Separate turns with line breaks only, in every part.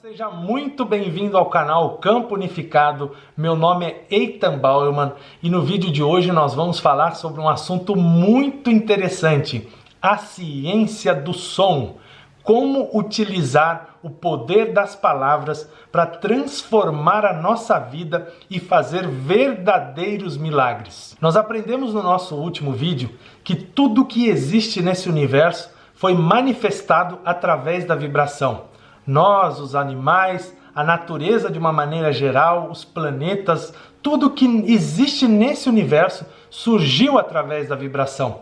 Seja muito bem-vindo ao canal Campo Unificado. Meu nome é Eitan Bauerman e no vídeo de hoje nós vamos falar sobre um assunto muito interessante: a ciência do som. Como utilizar o poder das palavras para transformar a nossa vida e fazer verdadeiros milagres. Nós aprendemos no nosso último vídeo que tudo que existe nesse universo foi manifestado através da vibração. Nós, os animais, a natureza de uma maneira geral, os planetas, tudo que existe nesse universo surgiu através da vibração.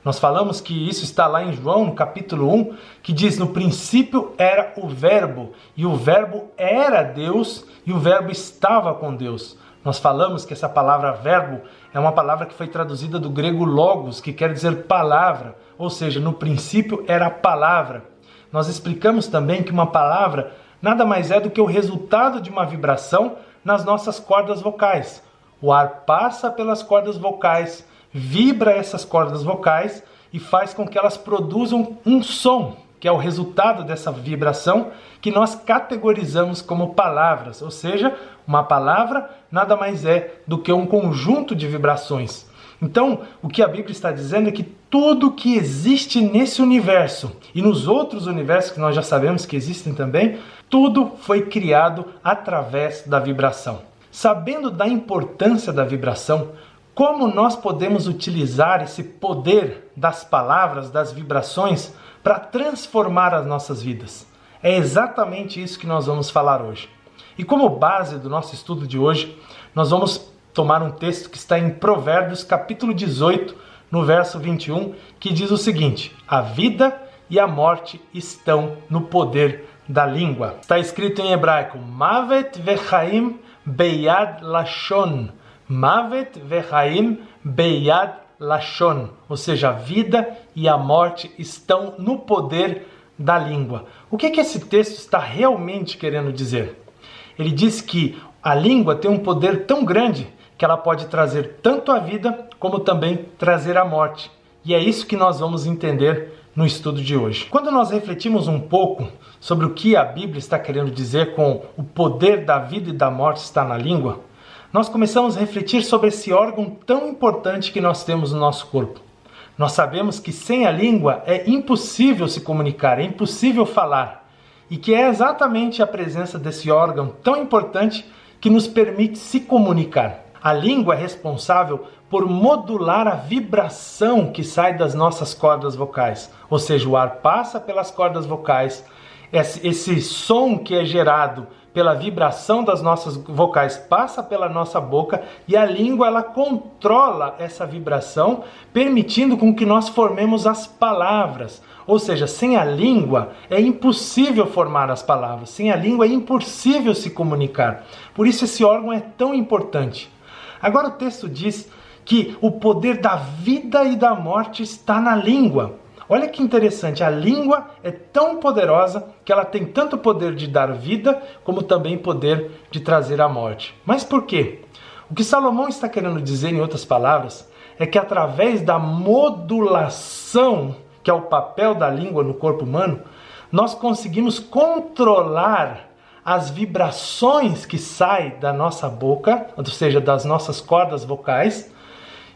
Nós falamos que isso está lá em João, no capítulo 1, que diz: no princípio era o Verbo, e o Verbo era Deus, e o Verbo estava com Deus. Nós falamos que essa palavra verbo é uma palavra que foi traduzida do grego logos, que quer dizer palavra, ou seja, no princípio era a palavra. Nós explicamos também que uma palavra nada mais é do que o resultado de uma vibração nas nossas cordas vocais. O ar passa pelas cordas vocais, vibra essas cordas vocais e faz com que elas produzam um som, que é o resultado dessa vibração, que nós categorizamos como palavras. Ou seja, uma palavra nada mais é do que um conjunto de vibrações. Então, o que a Bíblia está dizendo é que tudo que existe nesse universo e nos outros universos que nós já sabemos que existem também, tudo foi criado através da vibração. Sabendo da importância da vibração, como nós podemos utilizar esse poder das palavras, das vibrações, para transformar as nossas vidas? É exatamente isso que nós vamos falar hoje. E como base do nosso estudo de hoje, nós vamos tomar um texto que está em Provérbios, capítulo 18, no verso 21, que diz o seguinte: a vida e a morte estão no poder da língua. Está escrito em hebraico: Mavet vechaim beyad lashon. Mavet vechaim beyad lashon. Ou seja, a vida e a morte estão no poder da língua. O que esse texto está realmente querendo dizer? Ele diz que a língua tem um poder tão grande que ela pode trazer tanto a vida como também trazer a morte. E é isso que nós vamos entender no estudo de hoje. Quando nós refletimos um pouco sobre o que a Bíblia está querendo dizer com o poder da vida e da morte está na língua, nós começamos a refletir sobre esse órgão tão importante que nós temos no nosso corpo. Nós sabemos que sem a língua é impossível se comunicar, é impossível falar. E que é exatamente a presença desse órgão tão importante que nos permite se comunicar. A língua é responsável por modular a vibração que sai das nossas cordas vocais. Ou seja, o ar passa pelas cordas vocais, esse som que é gerado pela vibração das nossas vocais passa pela nossa boca e a língua ela controla essa vibração, permitindo com que nós formemos as palavras. Ou seja, sem a língua é impossível formar as palavras, sem a língua é impossível se comunicar. Por isso esse órgão é tão importante. Agora o texto diz que o poder da vida e da morte está na língua. Olha que interessante, a língua é tão poderosa que ela tem tanto poder de dar vida, como também poder de trazer a morte. Mas por quê? O que Salomão está querendo dizer, em outras palavras, é que através da modulação, que é o papel da língua no corpo humano, nós conseguimos controlar as vibrações que saem da nossa boca, ou seja, das nossas cordas vocais,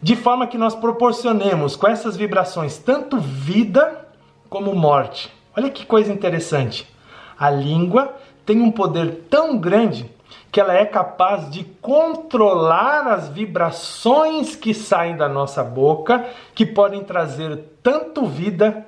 de forma que nós proporcionemos com essas vibrações tanto vida como morte. Olha que coisa interessante. A língua tem um poder tão grande que ela é capaz de controlar as vibrações que saem da nossa boca, que podem trazer tanto vida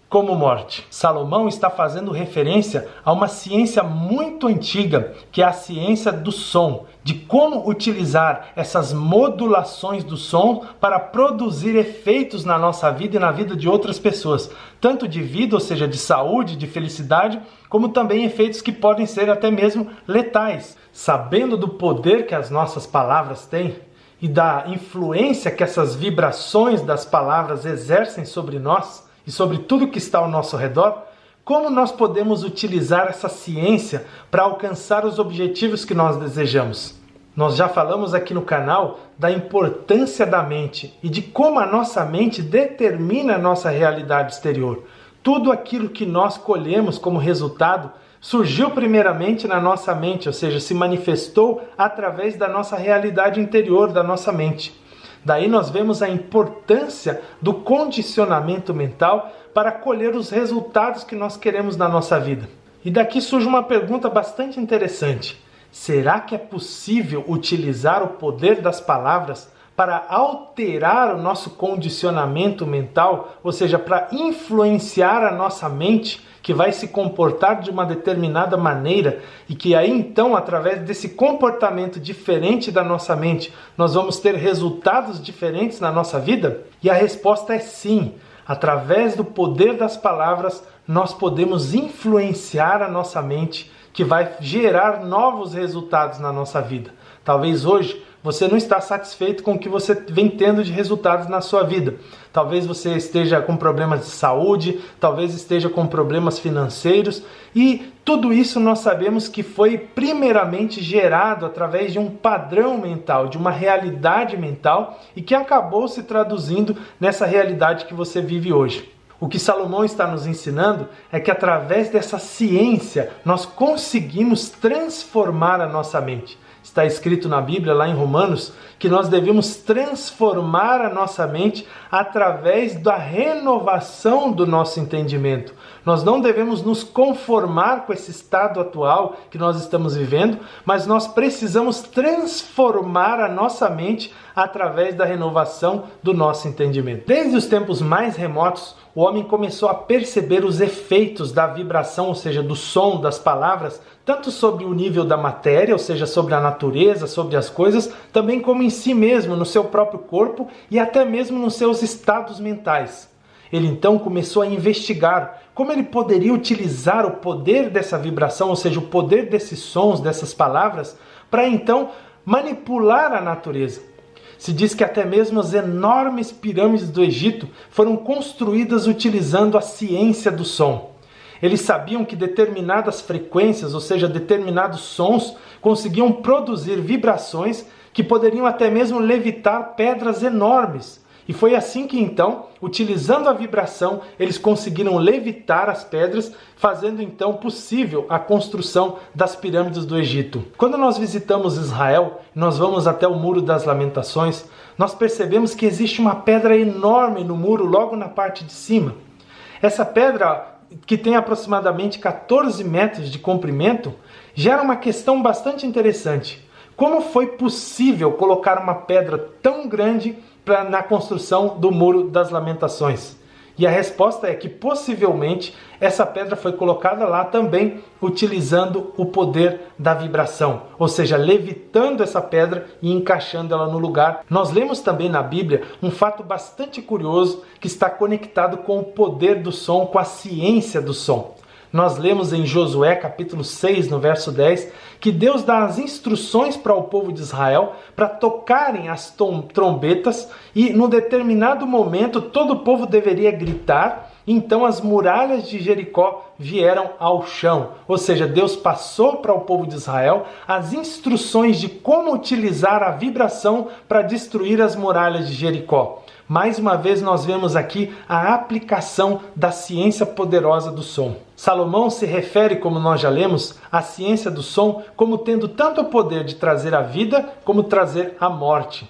como morte. Salomão está fazendo referência a uma ciência muito antiga, que é a ciência do som, de como utilizar essas modulações do som para produzir efeitos na nossa vida e na vida de outras pessoas, tanto de vida, ou seja, de saúde, de felicidade, como também efeitos que podem ser até mesmo letais. Sabendo do poder que as nossas palavras têm e da influência que essas vibrações das palavras exercem sobre nós, e sobre tudo que está ao nosso redor, como nós podemos utilizar essa ciência para alcançar os objetivos que nós desejamos? Nós já falamos aqui no canal da importância da mente e de como a nossa mente determina a nossa realidade exterior. Tudo aquilo que nós colhemos como resultado surgiu primeiramente na nossa mente, ou seja, se manifestou através da nossa realidade interior, da nossa mente. Daí nós vemos a importância do condicionamento mental para colher os resultados que nós queremos na nossa vida. E daqui surge uma pergunta bastante interessante. Será que é possível utilizar o poder das palavras para alterar o nosso condicionamento mental, ou seja, para influenciar a nossa mente, que vai se comportar de uma determinada maneira e que aí então, através desse comportamento diferente da nossa mente, nós vamos ter resultados diferentes na nossa vida? E a resposta é sim. Através do poder das palavras, nós podemos influenciar a nossa mente, que vai gerar novos resultados na nossa vida. Talvez hoje você não está satisfeito com o que você vem tendo de resultados na sua vida. Talvez você esteja com problemas de saúde, talvez esteja com problemas financeiros, e tudo isso nós sabemos que foi primeiramente gerado através de um padrão mental, de uma realidade mental, e que acabou se traduzindo nessa realidade que você vive hoje. O que Salomão está nos ensinando é que através dessa ciência nós conseguimos transformar a nossa mente. Está escrito na Bíblia, lá em Romanos, que nós devemos transformar a nossa mente através da renovação do nosso entendimento. Nós não devemos nos conformar com esse estado atual que nós estamos vivendo, mas nós precisamos transformar a nossa mente através da renovação do nosso entendimento. Desde os tempos mais remotos, o homem começou a perceber os efeitos da vibração, ou seja, do som das palavras, tanto sobre o nível da matéria, ou seja, sobre a natureza, sobre as coisas, também como em si mesmo, no seu próprio corpo e até mesmo nos seus estados mentais. Ele então começou a investigar como ele poderia utilizar o poder dessa vibração, ou seja, o poder desses sons, dessas palavras, para então manipular a natureza. Se diz que até mesmo as enormes pirâmides do Egito foram construídas utilizando a ciência do som. Eles sabiam que determinadas frequências, ou seja, determinados sons, conseguiam produzir vibrações que poderiam até mesmo levitar pedras enormes. E foi assim que então, utilizando a vibração, eles conseguiram levitar as pedras, fazendo então possível a construção das pirâmides do Egito. Quando nós visitamos Israel, nós vamos até o Muro das Lamentações, nós percebemos que existe uma pedra enorme no muro, logo na parte de cima. Essa pedra, que tem aproximadamente 14 metros de comprimento, gera uma questão bastante interessante. Como foi possível colocar uma pedra tão grande na construção do Muro das Lamentações? E a resposta é que possivelmente essa pedra foi colocada lá também utilizando o poder da vibração, ou seja, levitando essa pedra e encaixando ela no lugar. Nós lemos também na Bíblia um fato bastante curioso que está conectado com o poder do som, com a ciência do som. Nós lemos em Josué capítulo 6, no verso 10, que Deus dá as instruções para o povo de Israel para tocarem as trombetas e, num determinado momento, todo o povo deveria gritar. Então as muralhas de Jericó vieram ao chão. Ou seja, Deus passou para o povo de Israel as instruções de como utilizar a vibração para destruir as muralhas de Jericó. Mais uma vez nós vemos aqui a aplicação da ciência poderosa do som. Salomão se refere, como nós já lemos, à ciência do som como tendo tanto o poder de trazer a vida como trazer a morte.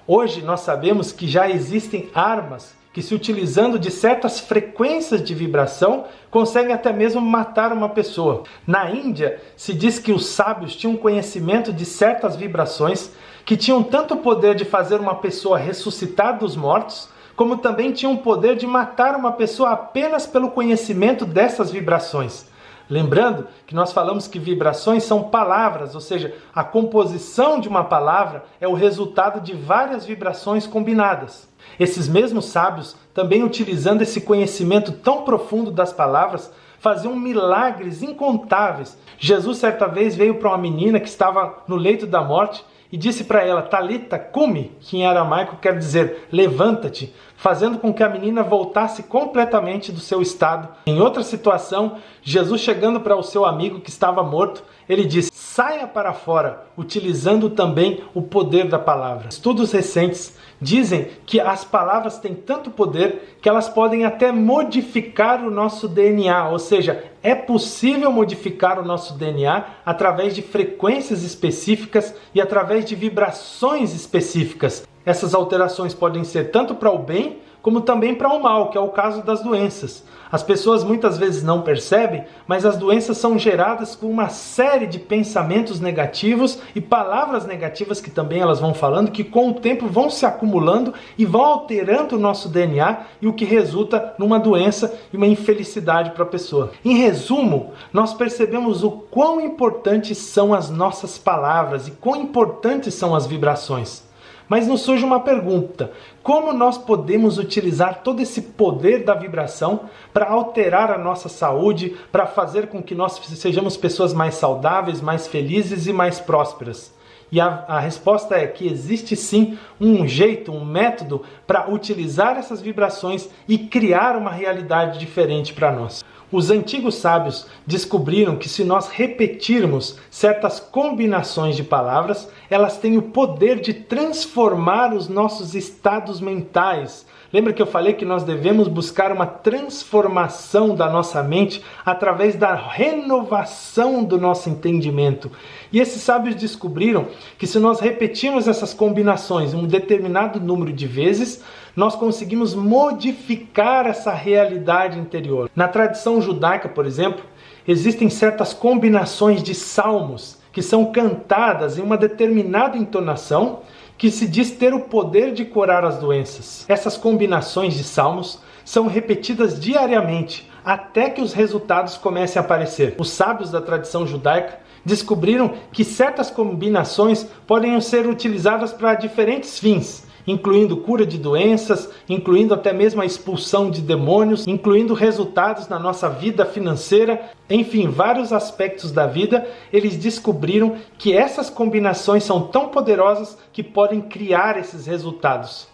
Hoje nós sabemos que já existem armas que, se utilizando de certas frequências de vibração, conseguem até mesmo matar uma pessoa. Na Índia, se diz que os sábios tinham conhecimento de certas vibrações que tinham tanto o poder de fazer uma pessoa ressuscitar dos mortos, como também tinham o poder de matar uma pessoa apenas pelo conhecimento dessas vibrações. Lembrando que nós falamos que vibrações são palavras, ou seja, a composição de uma palavra é o resultado de várias vibrações combinadas. Esses mesmos sábios, também utilizando esse conhecimento tão profundo das palavras, faziam milagres incontáveis. Jesus certa vez veio para uma menina que estava no leito da morte e disse para ela, Talita cumi, que em aramaico quer dizer levanta-te, fazendo com que a menina voltasse completamente do seu estado. Em outra situação, Jesus, chegando para o seu amigo que estava morto, ele disse, saia para fora, utilizando também o poder da palavra. Estudos recentes dizem que as palavras têm tanto poder que elas podem até modificar o nosso DNA, ou seja, É possível modificar o nosso DNA através de frequências específicas e através de vibrações específicas. Essas alterações podem ser tanto para o bem como também para o mal, que é o caso das doenças. As pessoas muitas vezes não percebem, mas as doenças são geradas por uma série de pensamentos negativos e palavras negativas que também elas vão falando, que com o tempo vão se acumulando e vão alterando o nosso DNA, e o que resulta numa doença e uma infelicidade para a pessoa. Em resumo, nós percebemos o quão importantes são as nossas palavras e quão importantes são as vibrações. Mas nos surge uma pergunta: como nós podemos utilizar todo esse poder da vibração para alterar a nossa saúde, para fazer com que nós sejamos pessoas mais saudáveis, mais felizes e mais prósperas? E a resposta é que existe sim um jeito, um método para utilizar essas vibrações e criar uma realidade diferente para nós. Os antigos sábios descobriram que se nós repetirmos certas combinações de palavras, elas têm o poder de transformar os nossos estados mentais. Lembra que eu falei que nós devemos buscar uma transformação da nossa mente através da renovação do nosso entendimento? E esses sábios descobriram que se nós repetirmos essas combinações um determinado número de vezes, nós conseguimos modificar essa realidade interior. Na tradição judaica, por exemplo, existem certas combinações de salmos que são cantadas em uma determinada entonação que se diz ter o poder de curar as doenças. Essas combinações de salmos são repetidas diariamente até que os resultados comecem a aparecer. Os sábios da tradição judaica descobriram que certas combinações podem ser utilizadas para diferentes fins, incluindo cura de doenças, incluindo até mesmo a expulsão de demônios, incluindo resultados na nossa vida financeira, enfim, vários aspectos da vida. Eles descobriram que essas combinações são tão poderosas que podem criar esses resultados.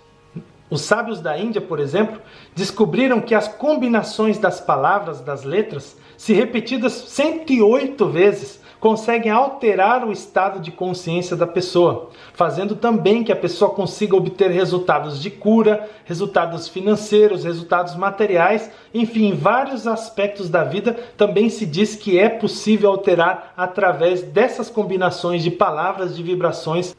Os sábios da Índia, por exemplo, descobriram que as combinações das palavras, das letras, se repetidas 108 vezes, conseguem alterar o estado de consciência da pessoa, fazendo também que a pessoa consiga obter resultados de cura, resultados financeiros, resultados materiais, enfim, em vários aspectos da vida também se diz que é possível alterar através dessas combinações de palavras, de vibrações.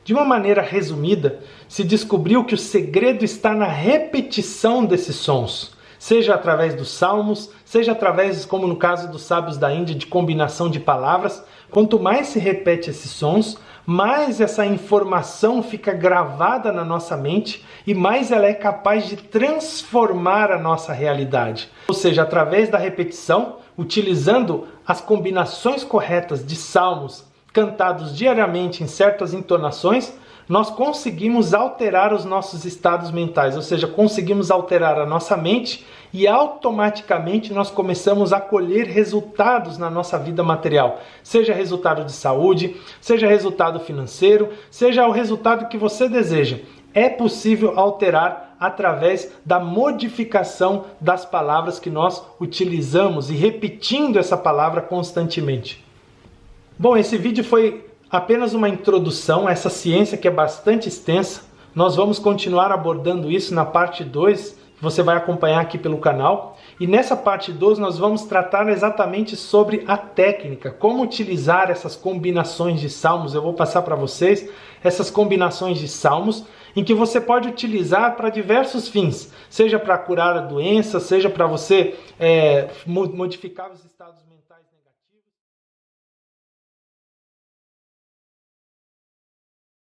De uma maneira resumida, se descobriu que o segredo está na repetição desses sons, seja através dos salmos, seja através, como no caso dos sábios da Índia, de combinação de palavras. Quanto mais se repete esses sons, mais essa informação fica gravada na nossa mente e mais ela é capaz de transformar a nossa realidade. Ou seja, através da repetição, utilizando as combinações corretas de salmos cantados diariamente em certas entonações, nós conseguimos alterar os nossos estados mentais, ou seja, conseguimos alterar a nossa mente e automaticamente nós começamos a colher resultados na nossa vida material, seja resultado de saúde, seja resultado financeiro, seja o resultado que você deseja. É possível alterar através da modificação das palavras que nós utilizamos e repetindo essa palavra constantemente. Bom, esse vídeo foi apenas uma introdução a essa ciência que é bastante extensa. Nós vamos continuar abordando isso na parte 2, que você vai acompanhar aqui pelo canal. E nessa parte 2 nós vamos tratar exatamente sobre a técnica, como utilizar essas combinações de salmos. Eu vou passar para vocês essas combinações de salmos em que você pode utilizar para diversos fins, seja para curar a doença, seja para você modificar os estados